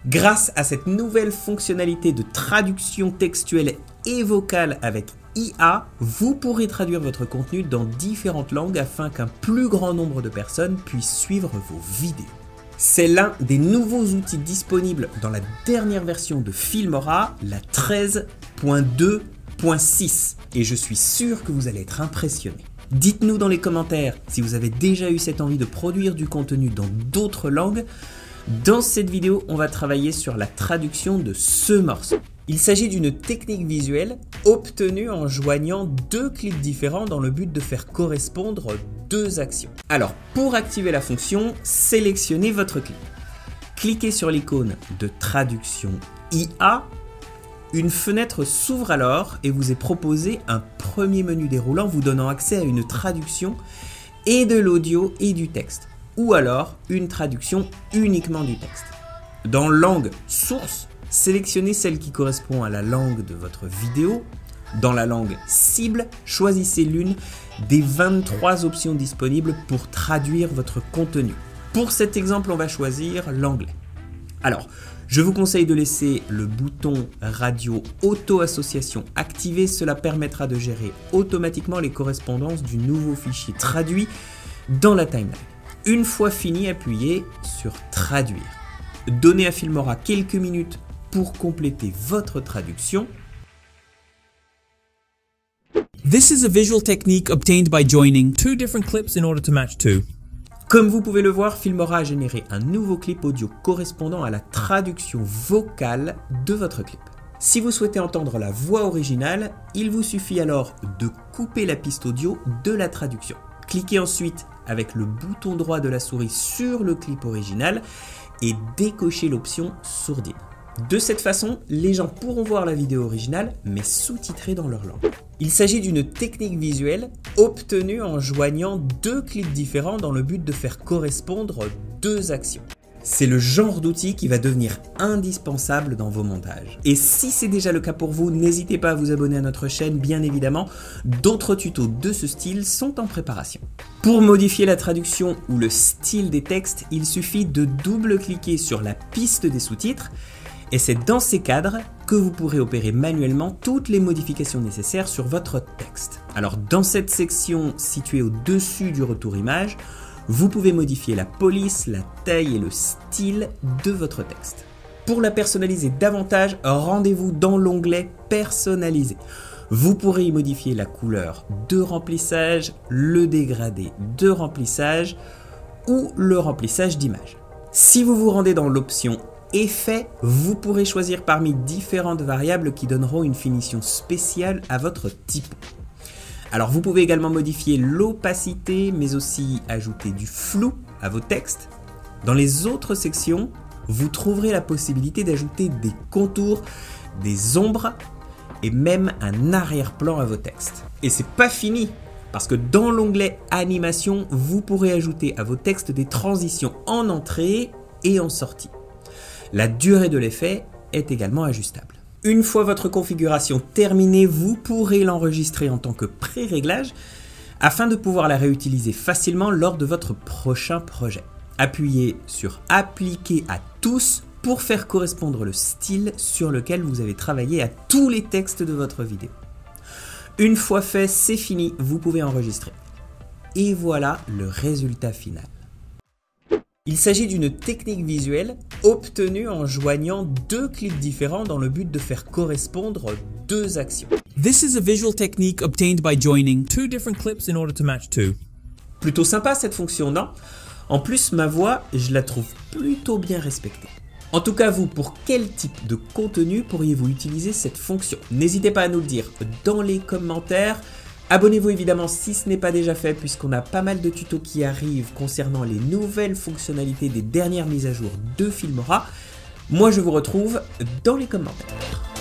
Grâce à cette nouvelle fonctionnalité de traduction textuelle et vocale avec IA, vous pourrez traduire votre contenu dans différentes langues afin qu'un plus grand nombre de personnes puissent suivre vos vidéos. C'est l'un des nouveaux outils disponibles dans la dernière version de Filmora, la 13.2.6, et je suis sûr que vous allez être impressionnés. Dites-nous dans les commentaires si vous avez déjà eu cette envie de produire du contenu dans d'autres langues. Dans cette vidéo, on va travailler sur la traduction de ce morceau. Il s'agit d'une technique visuelle obtenue en joignant deux clips différents dans le but de faire correspondre deux actions. Alors, pour activer la fonction, sélectionnez votre clip. Cliquez sur l'icône de traduction IA. Une fenêtre s'ouvre alors et vous est proposé un premier menu déroulant vous donnant accès à une traduction et de l'audio et du texte, ou alors une traduction uniquement du texte. Dans langue source, sélectionnez celle qui correspond à la langue de votre vidéo. Dans la langue cible, choisissez l'une des 23 options disponibles pour traduire votre contenu. Pour cet exemple, on va choisir l'anglais. Alors, je vous conseille de laisser le bouton radio auto-association activé, cela permettra de gérer automatiquement les correspondances du nouveau fichier traduit dans la timeline. Une fois fini, appuyez sur traduire. Donnez à Filmora quelques minutes pour compléter votre traduction. This is a visual technique obtained by joining two different clips in order to match two. Comme vous pouvez le voir, Filmora a généré un nouveau clip audio correspondant à la traduction vocale de votre clip. Si vous souhaitez entendre la voix originale, il vous suffit alors de couper la piste audio de la traduction. Cliquez ensuite avec le bouton droit de la souris sur le clip original et décochez l'option sourdine. De cette façon, les gens pourront voir la vidéo originale, mais sous-titrée dans leur langue. Il s'agit d'une technique visuelle obtenue en joignant deux clips différents dans le but de faire correspondre deux actions. C'est le genre d'outil qui va devenir indispensable dans vos montages. Et si c'est déjà le cas pour vous, n'hésitez pas à vous abonner à notre chaîne, bien évidemment. D'autres tutos de ce style sont en préparation. Pour modifier la traduction ou le style des textes, il suffit de double-cliquer sur la piste des sous-titres. Et c'est dans ces cadres que vous pourrez opérer manuellement toutes les modifications nécessaires sur votre texte. Alors dans cette section située au-dessus du retour image, vous pouvez modifier la police, la taille et le style de votre texte. Pour la personnaliser davantage, rendez-vous dans l'onglet Personnaliser. Vous pourrez y modifier la couleur de remplissage, le dégradé de remplissage ou le remplissage d'image. Si vous vous rendez dans l'option Effet, vous pourrez choisir parmi différentes variables qui donneront une finition spéciale à votre typo. Alors vous pouvez également modifier l'opacité, mais aussi ajouter du flou à vos textes. Dans les autres sections, vous trouverez la possibilité d'ajouter des contours, des ombres et même un arrière-plan à vos textes. Et c'est pas fini, parce que dans l'onglet Animation, vous pourrez ajouter à vos textes des transitions en entrée et en sortie. La durée de l'effet est également ajustable. Une fois votre configuration terminée, vous pourrez l'enregistrer en tant que pré-réglage afin de pouvoir la réutiliser facilement lors de votre prochain projet. Appuyez sur Appliquer à tous pour faire correspondre le style sur lequel vous avez travaillé à tous les textes de votre vidéo. Une fois fait, c'est fini, vous pouvez enregistrer. Et voilà le résultat final. Il s'agit d'une technique visuelle obtenue en joignant deux clips différents dans le but de faire correspondre deux actions. This is a visual technique obtained by joining two different clips in order to match two. Plutôt sympa cette fonction, non? En plus, ma voix, je la trouve plutôt bien respectée. En tout cas, vous, pour quel type de contenu pourriez-vous utiliser cette fonction? N'hésitez pas à nous le dire dans les commentaires. Abonnez-vous évidemment si ce n'est pas déjà fait, puisqu'on a pas mal de tutos qui arrivent concernant les nouvelles fonctionnalités des dernières mises à jour de Filmora. Moi je vous retrouve dans les commentaires.